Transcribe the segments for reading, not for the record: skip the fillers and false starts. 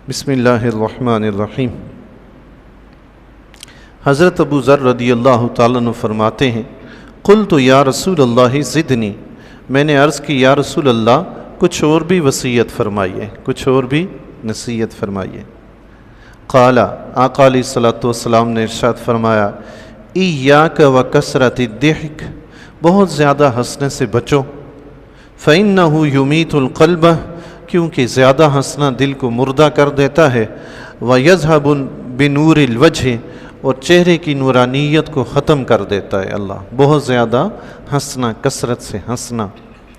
بسم اللہ الرحمن الرحیم۔ حضرت ابو ذر رضی اللہ تعالیٰ عنہ فرماتے ہیں، قلت یا رسول اللہ زدنی، میں نے عرض کی یا رسول اللہ کچھ اور بھی وصیت فرمائیے، کچھ اور بھی نصیحت فرمائیے۔ قال، آقا علیہ الصلوۃ والسلام نے ارشاد فرمایا، ایاک وکثرۃ الضحک، بہت زیادہ ہنسنے سے بچو، فإنہ یمیت القلب، کیونکہ زیادہ ہنسنا دل کو مردہ کر دیتا ہے، ویذھب بنور الوجہ، اور چہرے کی نورانیت کو ختم کر دیتا ہے۔ اللہ، بہت زیادہ ہنسنا، کثرت سے ہنسنا،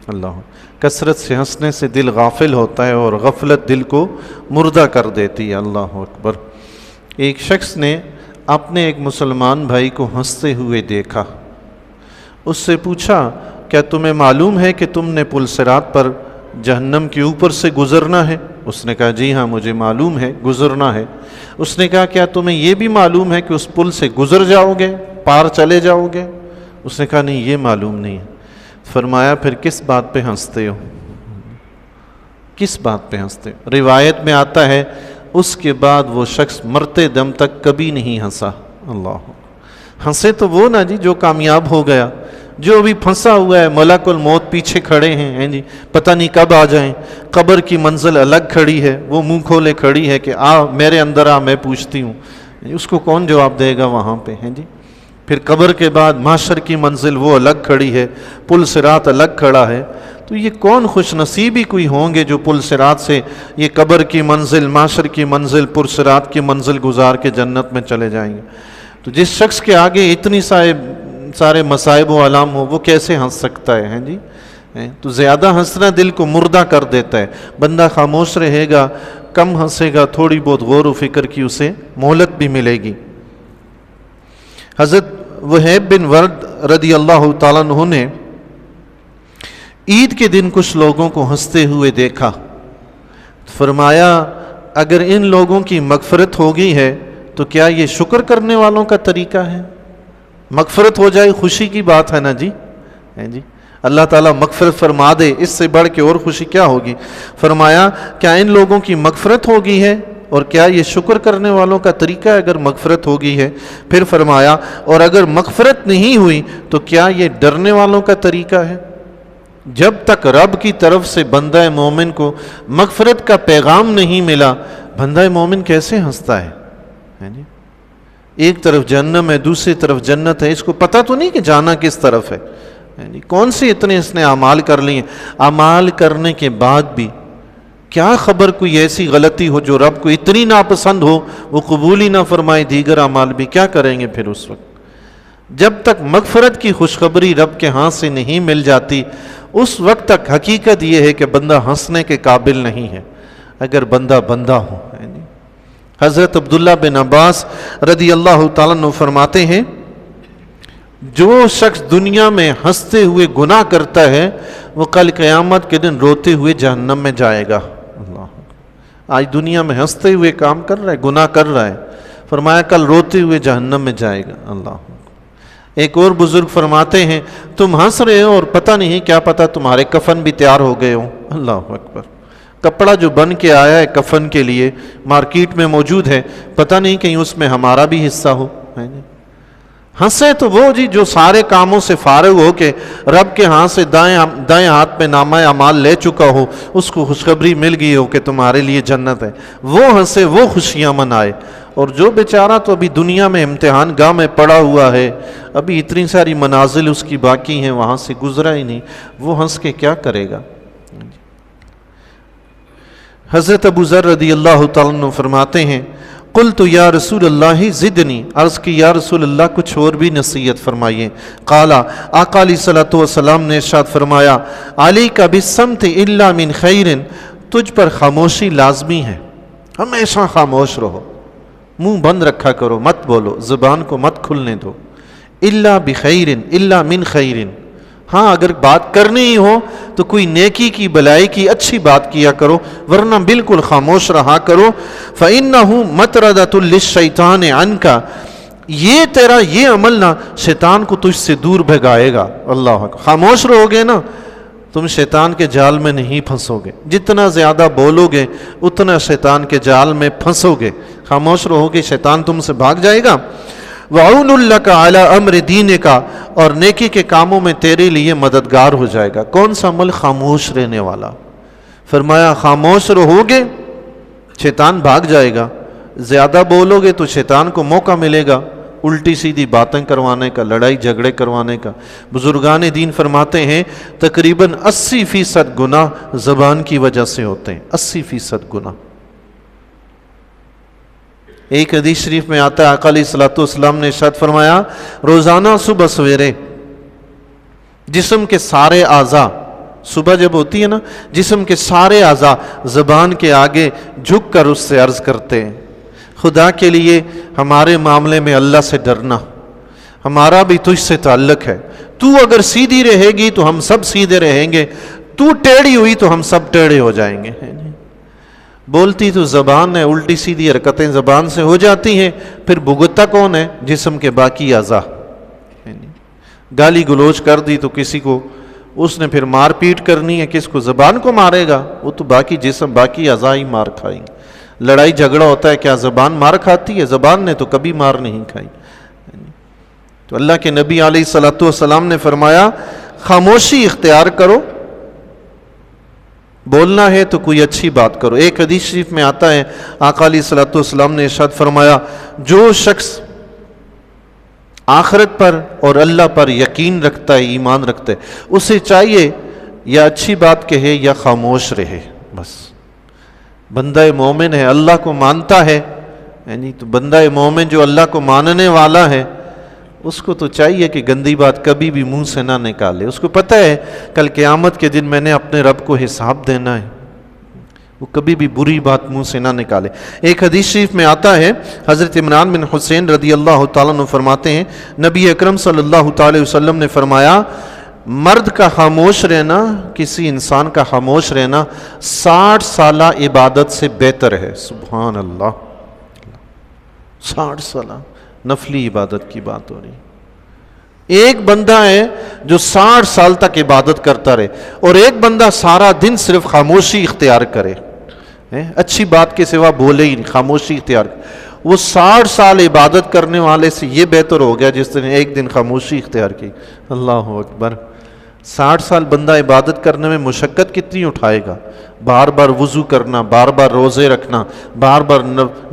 اللہ، کثرت سے ہنسنے سے دل غافل ہوتا ہے اور غفلت دل کو مردہ کر دیتی ہے۔ اللہ اکبر۔ ایک شخص نے اپنے ایک مسلمان بھائی کو ہنستے ہوئے دیکھا، اس سے پوچھا، کیا تمہیں معلوم ہے کہ تم نے پل صراط پر جہنم کے اوپر سے گزرنا ہے؟ اس نے کہا جی ہاں مجھے معلوم ہے، گزرنا ہے۔ اس نے کہا کیا تمہیں یہ بھی معلوم ہے کہ اس پل سے گزر جاؤ گے، پار چلے جاؤ گے؟ اس نے کہا نہیں یہ معلوم نہیں ہے۔ فرمایا پھر کس بات پہ ہنستے ہو؟ کس بات پہ ہنستے ہو؟ روایت میں آتا ہے اس کے بعد وہ شخص مرتے دم تک کبھی نہیں ہنسا۔ اللہ، ہنسے تو وہ نا جی جو کامیاب ہو گیا، جو ابھی پھنسا ہوا ہے، ملک الموت پیچھے کھڑے ہیں جی، پتہ نہیں کب آ جائیں، قبر کی منزل الگ کھڑی ہے، وہ منہ کھولے کھڑی ہے کہ آ میرے اندر آ، میں پوچھتی ہوں، اس کو کون جواب دے گا وہاں پہ ہیں جی۔ پھر قبر کے بعد محشر کی منزل وہ الگ کھڑی ہے، پل صراط الگ کھڑا ہے، تو یہ کون خوش نصیب ہی کوئی ہوں گے جو پل صراط سے یہ قبر کی منزل، محشر کی منزل، پل صراط کی منزل گزار کے جنت میں چلے جائیں گے۔ تو جس شخص کے آگے اتنی سارے مصائب و علام ہو، وہ کیسے ہنس سکتا ہے جی؟ تو زیادہ ہنسنا دل کو مردہ کر دیتا ہے۔ بندہ خاموش رہے گا، کم ہنسے گا، تھوڑی بہت غور و فکر کی اسے مہلت بھی ملے گی۔ حضرت وہیب بن ورد رضی اللہ تعالیٰ عنہ نے عید کے دن کچھ لوگوں کو ہنستے ہوئے دیکھا، فرمایا اگر ان لوگوں کی مغفرت ہو گئی ہے تو کیا یہ شکر کرنے والوں کا طریقہ ہے؟ مغفرت ہو جائے خوشی کی بات ہے نا جی، اللہ تعالیٰ مغفرت فرما دے، اس سے بڑھ کے اور خوشی کیا ہوگی؟ فرمایا کیا ان لوگوں کی مغفرت ہو گئی ہے اور کیا یہ شکر کرنے والوں کا طریقہ ہے اگر مغفرت ہو گئی ہے؟ پھر فرمایا اور اگر مغفرت نہیں ہوئی تو کیا یہ ڈرنے والوں کا طریقہ ہے؟ جب تک رب کی طرف سے بندہ مومن کو مغفرت کا پیغام نہیں ملا، بندہ مومن کیسے ہنستا ہے؟ ایک طرف جہنم ہے، دوسری طرف جنت ہے، اس کو پتہ تو نہیں کہ جانا کس طرف ہے۔ کون سے اتنے اس نے اعمال کر لیے، اعمال کرنے کے بعد بھی کیا خبر کوئی ایسی غلطی ہو جو رب کو اتنی ناپسند ہو وہ قبول ہی نہ فرمائے، دیگر اعمال بھی کیا کریں گے پھر اس وقت؟ جب تک مغفرت کی خوشخبری رب کے ہاں سے نہیں مل جاتی، اس وقت تک حقیقت یہ ہے کہ بندہ ہنسنے کے قابل نہیں ہے، اگر بندہ ہو۔ حضرت عبداللہ بن عباس رضی اللہ تعالیٰ عنہ فرماتے ہیں، جو شخص دنیا میں ہنستے ہوئے گناہ کرتا ہے وہ کل قیامت کے دن روتے ہوئے جہنم میں جائے گا۔ اللہ، آج دنیا میں ہنستے ہوئے کام کر رہا ہے، گناہ کر رہا ہے، فرمایا کل روتے ہوئے جہنم میں جائے گا۔ اللہ، ایک اور بزرگ فرماتے ہیں تم ہنس رہے ہو اور پتہ نہیں کیا پتہ تمہارے کفن بھی تیار ہو گئے ہوں۔ اللہ اکبر، کپڑا جو بن کے آیا ہے کفن کے لیے مارکیٹ میں موجود ہے، پتہ نہیں کہیں اس میں ہمارا بھی حصہ ہو۔ ہنسے تو وہ جی جو سارے کاموں سے فارغ ہو کے رب کے ہاں سے دائیں ہاتھ میں نامہ اعمال لے چکا ہو، اس کو خوشخبری مل گئی ہو کہ تمہارے لیے جنت ہے، وہ ہنسے، وہ خوشیاں منائے۔ اور جو بیچارہ تو ابھی دنیا میں امتحان گاہ میں پڑا ہوا ہے، ابھی اتنی ساری منازل اس کی باقی ہیں، وہاں سے گزرا ہی نہیں، وہ ہنس کے کیا کرے گا؟ حضرت ابو ذر رضی اللہ تعالیٰ عنہ فرماتے ہیں، قلت یا رسول اللہ زدنی، عرض کی یا رسول اللہ کچھ اور بھی نصیحت فرمائیے۔ قال، آقا علیہ الصلوۃ والسلام نے ارشاد فرمایا، علیک بالصمت الا من خیر، تجھ پر خاموشی لازمی ہے، ہمیشہ خاموش رہو، منہ بند رکھا کرو، مت بولو، زبان کو مت کھلنے دو۔ الا بخیر، الا من خیر، ہاں اگر بات کرنی ہی ہو تو کوئی نیکی کی، بلائی کی، اچھی بات کیا کرو، ورنہ بالکل خاموش رہا کرو۔ فَإِنَّهُ مَطْرَدَةٌ لِلشَّيْطَانِ عَنْكَ، یہ تیرا یہ عمل نا شیطان کو تجھ سے دور بھگائے گا۔ اللہ اکبر، خاموش رہو گے نا تم شیطان کے جال میں نہیں پھنسو گے، جتنا زیادہ بولو گے اتنا شیطان کے جال میں پھنسو گے، خاموش رہو گے شیطان تم سے بھاگ جائے گا۔ وَعَوْنٌ لَكَ عَلَىٰ أَمْرِ دِينِكَ، اور نیکی کے کاموں میں تیرے لیے مددگار ہو جائے گا۔ کون سا عمل؟ خاموش رہنے والا۔ فرمایا خاموش رہو گے شیطان بھاگ جائے گا، زیادہ بولو گے تو شیطان کو موقع ملے گا الٹی سیدھی باتیں کروانے کا، لڑائی جھگڑے کروانے کا۔ بزرگان دین فرماتے ہیں تقریباً 80% گناہ زبان کی وجہ سے ہوتے ہیں، 80% گناہ۔ ایک حدیث شریف میں آتا ہے آقا علیہ الصلوۃ والسلام نے ارشاد فرمایا روزانہ صبح سویرے جسم کے سارے اعضاء، صبح جب ہوتی ہے نا، جسم کے سارے اعضاء زبان کے آگے جھک کر اس سے عرض کرتے ہیں خدا کے لیے ہمارے معاملے میں اللہ سے ڈرنا، ہمارا بھی تجھ سے تعلق ہے، تو اگر سیدھی رہے گی تو ہم سب سیدھے رہیں گے، تو ٹیڑھی ہوئی تو ہم سب ٹیڑھے ہو جائیں گے۔ بولتی تو زبان ہے، الٹی سیدھی حرکتیں زبان سے ہو جاتی ہیں، پھر بھگتتا کون ہے؟ جسم کے باقی اعضاء۔ گالی گلوچ کر دی تو کسی کو اس نے پھر مار پیٹ کرنی ہے، کس کو؟ زبان کو مارے گا، وہ تو باقی جسم باقی اعضاء ہی مار کھائیں گے۔ لڑائی جھگڑا ہوتا ہے، کیا زبان مار کھاتی ہے؟ زبان نے تو کبھی مار نہیں کھائی۔ تو اللہ کے نبی علیہ الصلوۃ والسلام نے فرمایا خاموشی اختیار کرو، بولنا ہے تو کوئی اچھی بات کرو۔ ایک حدیث شریف میں آتا ہے آقا علیہ الصلوۃ والسلام نے ارشاد فرمایا جو شخص آخرت پر اور اللہ پر یقین رکھتا ہے، ایمان رکھتا ہے، اسے چاہیے یا اچھی بات کہے یا خاموش رہے۔ بس بندہ مومن ہے، اللہ کو مانتا ہے، یعنی تو بندہ مومن جو اللہ کو ماننے والا ہے اس کو تو چاہیے کہ گندی بات کبھی بھی منہ سے نہ نکالے۔ اس کو پتہ ہے کل قیامت کے دن میں نے اپنے رب کو حساب دینا ہے، وہ کبھی بھی بری بات منہ سے نہ نکالے۔ ایک حدیث شریف میں آتا ہے حضرت عمران بن حسین رضی اللہ تعالیٰ عنہ فرماتے ہیں نبی اکرم صلی اللہ تعالی وسلم نے فرمایا مرد کا خاموش رہنا، کسی انسان کا خاموش رہنا 60 سالہ عبادت سے بہتر ہے۔ سبحان اللہ، 60 سالہ نفلی عبادت کی بات ہو رہی۔ ایک بندہ ہے جو 60 سال تک عبادت کرتا رہے اور ایک بندہ سارا دن صرف خاموشی اختیار کرے، اچھی بات کے سوا بولے ہی نہیں، خاموشی اختیار کرے۔ وہ 60 سال عبادت کرنے والے سے یہ بہتر ہو گیا جس نے ایک دن خاموشی اختیار کی۔ اللہ اکبر! 60 سال بندہ عبادت کرنے میں مشقت کتنی اٹھائے گا، بار بار وضو کرنا، بار بار روزے رکھنا، بار بار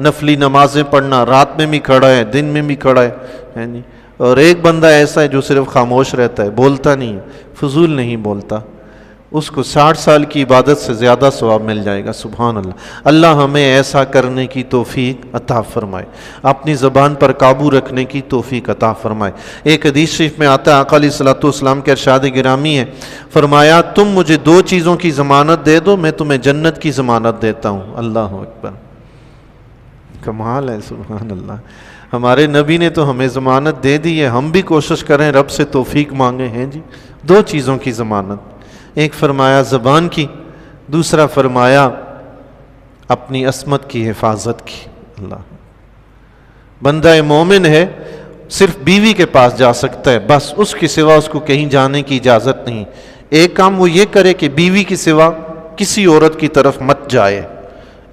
نفلی نمازیں پڑھنا، رات میں بھی کھڑا ہے، دن میں بھی کھڑا ہے۔ اور ایک بندہ ایسا ہے جو صرف خاموش رہتا ہے، بولتا نہیں ہے، فضول نہیں بولتا، اس کو 60 سال کی عبادت سے زیادہ ثواب مل جائے گا۔ سبحان اللہ! اللہ ہمیں ایسا کرنے کی توفیق عطا فرمائے، اپنی زبان پر قابو رکھنے کی توفیق عطا فرمائے۔ ایک حدیث شریف میں آتا ہے آقا علیہ الصلوۃ والسلام کے ارشاد گرامی ہے، فرمایا تم مجھے 2 چیزوں کی ضمانت دے دو میں تمہیں جنت کی ضمانت دیتا ہوں۔ اللہ اکبر! کمال ہے، سبحان اللہ! ہمارے نبی نے تو ہمیں ضمانت دے دی ہے، ہم بھی کوشش کریں رب سے توفیق مانگے ہیں جی۔ 2 چیزوں کی ضمانت، ایک فرمایا زبان کی، دوسرا فرمایا اپنی عصمت کی حفاظت کی۔ اللہ! بندہ مومن ہے صرف بیوی کے پاس جا سکتا ہے، بس اس کے سوا اس کو کہیں جانے کی اجازت نہیں۔ ایک کام وہ یہ کرے کہ بیوی کے سوا کسی عورت کی طرف مت جائے،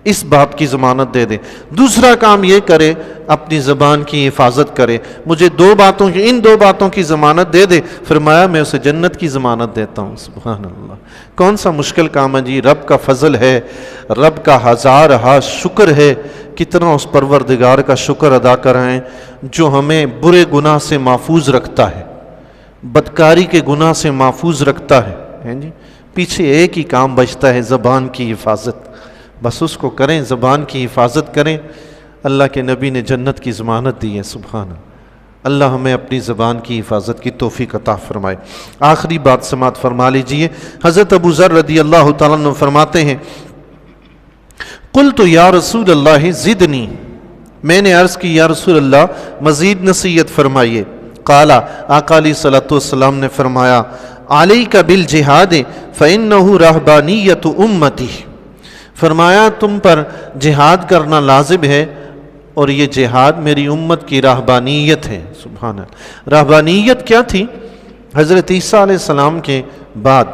اس بات کی ضمانت دے دے۔ دوسرا کام یہ کرے اپنی زبان کی حفاظت کرے، مجھے 2 باتوں کی، ان 2 باتوں کی ضمانت دے دے، فرمایا میں اسے جنت کی ضمانت دیتا ہوں۔ سبحان اللہ! کون سا مشکل کام ہے جی، رب کا فضل ہے، رب کا ہزارہا شکر ہے، کتنا اس پروردگار کا شکر ادا کرائیں جو ہمیں برے گناہ سے محفوظ رکھتا ہے، بدکاری کے گناہ سے محفوظ رکھتا ہے جی۔ پیچھے ایک ہی کام بچتا ہے، زبان کی حفاظت، بس اس کو کریں، زبان کی حفاظت کریں، اللہ کے نبی نے جنت کی ضمانت دی ہے۔ سبحان اللہ! ہمیں اپنی زبان کی حفاظت کی توفیق عطا فرمائے۔ آخری بات سماعت فرما لیجئے، حضرت ابو ذر رضی اللہ تعالیٰ عنہ فرماتے ہیں قلت یا رسول اللہ زدنی، میں نے عرض کی یا رسول اللہ مزید نصیحت فرمائیے۔ قال، آقا علیہ الصلوۃ والسلام نے فرمایا علیک بالجہاد فإنہ رہبانیۃ امتی، فرمایا تم پر جہاد کرنا لازم ہے اور یہ جہاد میری امت کی راہبانیت ہے۔ سبحان اللہ! راہبانیت کیا تھی؟ حضرت عیسیٰ علیہ السلام کے بعد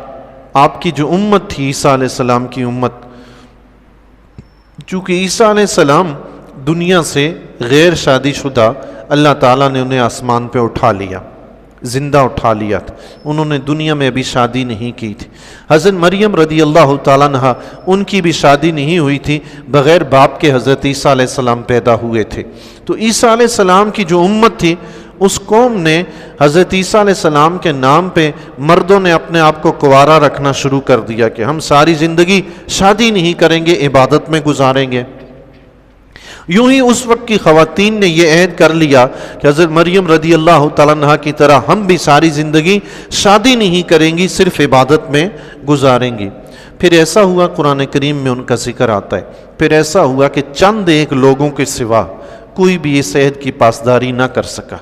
آپ کی جو امت تھی عیسیٰ علیہ السلام کی امت، چونکہ عیسیٰ علیہ السلام دنیا سے غیر شادی شدہ، اللہ تعالیٰ نے انہیں آسمان پہ اٹھا لیا، زندہ اٹھا لیا تھا، انہوں نے دنیا میں ابھی شادی نہیں کی تھی۔ حضرت مریم رضی اللہ تعالیٰ عنہا، ان کی بھی شادی نہیں ہوئی تھی، بغیر باپ کے حضرت عیسیٰ علیہ السلام پیدا ہوئے تھے۔ تو عیسیٰ علیہ السلام کی جو امت تھی، اس قوم نے حضرت عیسیٰ علیہ السلام کے نام پہ مردوں نے اپنے آپ کو کنوارا رکھنا شروع کر دیا کہ ہم ساری زندگی شادی نہیں کریں گے، عبادت میں گزاریں گے۔ یوں ہی اس وقت کی خواتین نے یہ عہد کر لیا کہ حضرت مریم رضی اللہ تعالیٰ عنہا کی طرح ہم بھی ساری زندگی شادی نہیں کریں گی، صرف عبادت میں گزاریں گی۔ پھر ایسا ہوا، قرآن کریم میں ان کا ذکر آتا ہے، پھر ایسا ہوا کہ چند ایک لوگوں کے سوا کوئی بھی اس عہد کی پاسداری نہ کر سکا،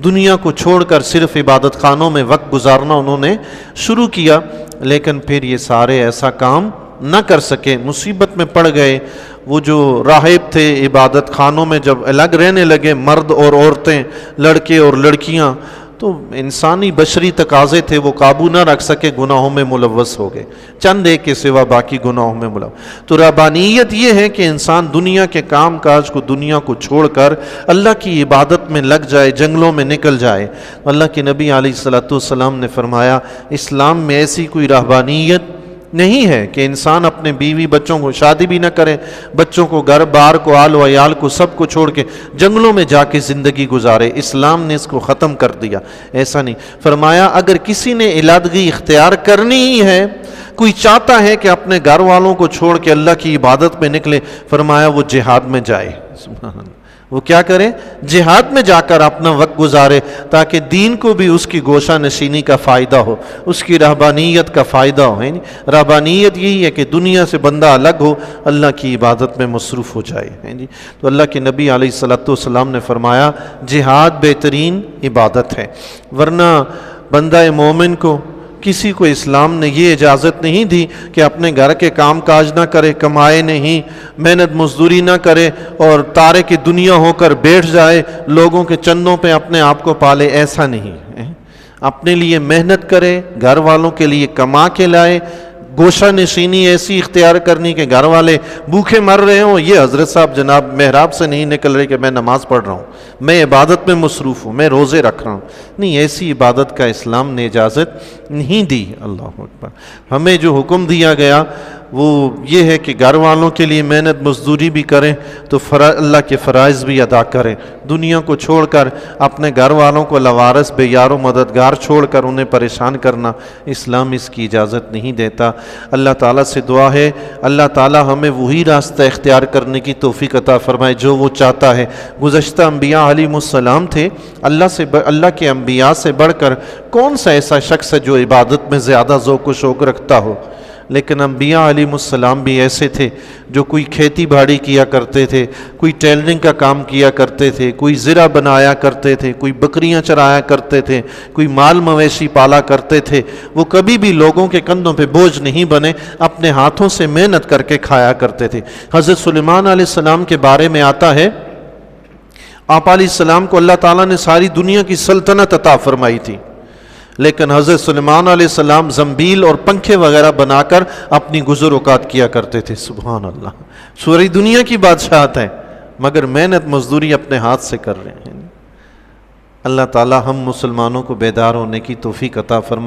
دنیا کو چھوڑ کر صرف عبادت خانوں میں وقت گزارنا انہوں نے شروع کیا، لیکن پھر یہ سارے ایسا کام نہ کر سکے، مصیبت میں پڑ گئے۔ وہ جو راہب تھے عبادت خانوں میں جب الگ رہنے لگے، مرد اور عورتیں، لڑکے اور لڑکیاں، تو انسانی بشری تقاضے تھے، وہ قابو نہ رکھ سکے، گناہوں میں ملوث ہو گئے، چند ایک کے سوا باقی گناہوں میں ملوث۔ تو ربانیت یہ ہے کہ انسان دنیا کے کام کاج کو، دنیا کو چھوڑ کر اللہ کی عبادت میں لگ جائے، جنگلوں میں نکل جائے۔ اللہ کے نبی علیہ الصلوۃ والسلام نے فرمایا، اسلام میں ایسی کوئی رہبانیت نہیں ہے کہ انسان اپنے بیوی بچوں کو، شادی بھی نہ کرے، بچوں کو، گھر بار کو، آل و عیال کو، سب کو چھوڑ کے جنگلوں میں جا کے زندگی گزارے۔ اسلام نے اس کو ختم کر دیا، ایسا نہیں۔ فرمایا اگر کسی نے علیحدگی اختیار کرنی ہی ہے، کوئی چاہتا ہے کہ اپنے گھر والوں کو چھوڑ کے اللہ کی عبادت میں نکلے، فرمایا وہ جہاد میں جائے۔ سبحان اللہ، وہ کیا کرے؟ جہاد میں جا کر اپنا وقت گزارے، تاکہ دین کو بھی اس کی گوشہ نشینی کا فائدہ ہو، اس کی رہبانیت کا فائدہ ہو۔ رہبانیت یہی ہے کہ دنیا سے بندہ الگ ہو، اللہ کی عبادت میں مصروف ہو جائے۔ تو اللہ کے نبی علیہ الصلوۃ والسلام نے فرمایا جہاد بہترین عبادت ہے، ورنہ بندہ مومن کو، کسی کو اسلام نے یہ اجازت نہیں دی کہ اپنے گھر کے کام کاج نہ کرے، کمائے نہیں، محنت مزدوری نہ کرے اور تارے کی دنیا ہو کر بیٹھ جائے، لوگوں کے چندوں پہ اپنے آپ کو پالے، ایسا نہیں۔ اپنے لیے محنت کرے، گھر والوں کے لیے کما کے لائے، گوشہ نشینی ایسی اختیار کرنی کہ گھر والے بھوکے مر رہے ہوں، یہ حضرت صاحب جناب محراب سے نہیں نکل رہے کہ میں نماز پڑھ رہا ہوں، میں عبادت میں مصروف ہوں، میں روزے رکھ رہا ہوں، نہیں، ایسی عبادت کا اسلام نے اجازت نہیں دی۔ اللہ اکبر۔ ہمیں جو حکم دیا گیا وہ یہ ہے کہ گھر والوں کے لیے محنت مزدوری بھی کریں تو اللہ کے فرائض بھی ادا کریں، دنیا کو چھوڑ کر اپنے گھر والوں کو لوارث بے یار و مددگار چھوڑ کر انہیں پریشان کرنا، اسلام اس کی اجازت نہیں دیتا۔ اللہ تعالیٰ سے دعا ہے اللہ تعالیٰ ہمیں وہی راستہ اختیار کرنے کی توفیق عطا فرمائے جو وہ چاہتا ہے۔ گزشتہ انبیاء علیہ السلام تھے، اللہ کے انبیاء سے بڑھ کر کون سا ایسا شخص ہے جو عبادت میں زیادہ ذوق و شوق رکھتا ہو؟ لیکن انبیاء علیہ السلام بھی ایسے تھے جو کوئی کھیتی باڑی کیا کرتے تھے، کوئی ٹیلرنگ کا کام کیا کرتے تھے، کوئی زرع بنایا کرتے تھے، کوئی بکریاں چرایا کرتے تھے، کوئی مال مویشی پالا کرتے تھے۔ وہ کبھی بھی لوگوں کے کندھوں پہ بوجھ نہیں بنے، اپنے ہاتھوں سے محنت کر کے کھایا کرتے تھے۔ حضرت سلیمان علیہ السلام کے بارے میں آتا ہے، آپ علیہ السلام کو اللہ تعالیٰ نے ساری دنیا کی سلطنت عطا فرمائی تھی، لیکن حضرت سلیمان علیہ السلام زنبیل اور پنکھے وغیرہ بنا کر اپنی گزر اوقات کیا کرتے تھے۔ سبحان اللہ، سوری دنیا کی بادشاہت ہے مگر محنت مزدوری اپنے ہاتھ سے کر رہے ہیں۔ اللہ تعالی ہم مسلمانوں کو بیدار ہونے کی توفیق عطا فرمائے۔